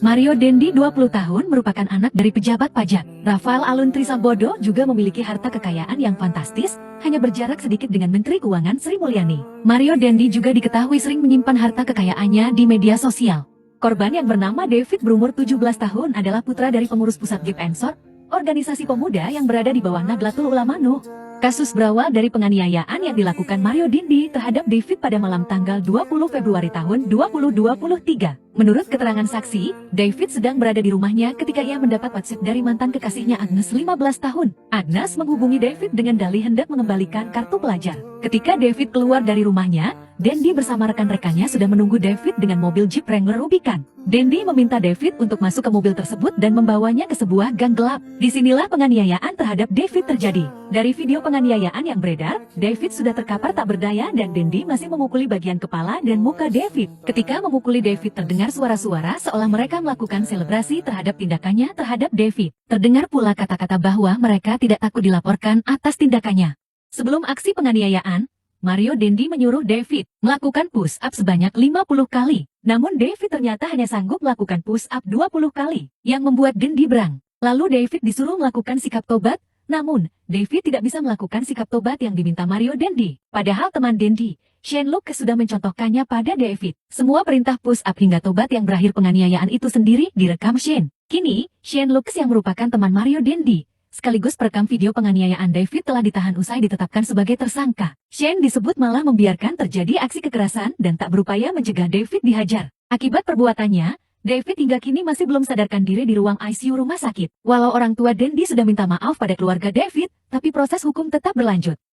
Mario Dendi 20 tahun merupakan anak dari pejabat pajak. Rafael Alun Trisambodo juga memiliki harta kekayaan yang fantastis, hanya berjarak sedikit dengan Menteri Keuangan Sri Mulyani. Mario Dendi juga diketahui sering menyimpan harta kekayaannya di media sosial. Korban yang bernama David berumur 17 tahun adalah putra dari pengurus pusat GIP Ansor, organisasi pemuda yang berada di bawah Nahdlatul Ulama NU. Kasus berawal dari penganiayaan yang dilakukan Mario Dendi terhadap David pada malam tanggal 20 Februari tahun 2023. Menurut keterangan saksi, David sedang berada di rumahnya ketika ia mendapat WhatsApp dari mantan kekasihnya Agnes 15 tahun. Agnes menghubungi David dengan dalih hendak mengembalikan kartu pelajar. Ketika David keluar dari rumahnya, Dendi bersama rekan-rekannya sudah menunggu David dengan mobil Jeep Wrangler Rubicon. Dendi meminta David untuk masuk ke mobil tersebut dan membawanya ke sebuah gang gelap. Disinilah penganiayaan terhadap David terjadi. Dari video penganiayaan yang beredar, David sudah terkapar tak berdaya dan Dendi masih memukuli bagian kepala dan muka David. Ketika memukuli David terdengar suara-suara seolah mereka melakukan selebrasi terhadap tindakannya terhadap David. Terdengar pula kata-kata bahwa mereka tidak takut dilaporkan atas tindakannya. Sebelum aksi penganiayaan, Mario Dendi menyuruh David melakukan push-up sebanyak 50 kali. Namun David ternyata hanya sanggup melakukan push-up 20 kali, yang membuat Dendi berang. Lalu David disuruh melakukan sikap tobat, namun David tidak bisa melakukan sikap tobat yang diminta Mario Dendi. Padahal teman Dendi, Shane Lucas sudah mencontohkannya pada David. Semua perintah push-up hingga tobat yang berakhir penganiayaan itu sendiri direkam Shane. Kini, Shane Lucas yang merupakan teman Mario Dendi, sekaligus perekam video penganiayaan David telah ditahan usai ditetapkan sebagai tersangka. Shane disebut malah membiarkan terjadi aksi kekerasan dan tak berupaya mencegah David dihajar. Akibat perbuatannya, David hingga kini masih belum sadarkan diri di ruang ICU rumah sakit. Walau orang tua Dendi sudah minta maaf pada keluarga David, tapi proses hukum tetap berlanjut.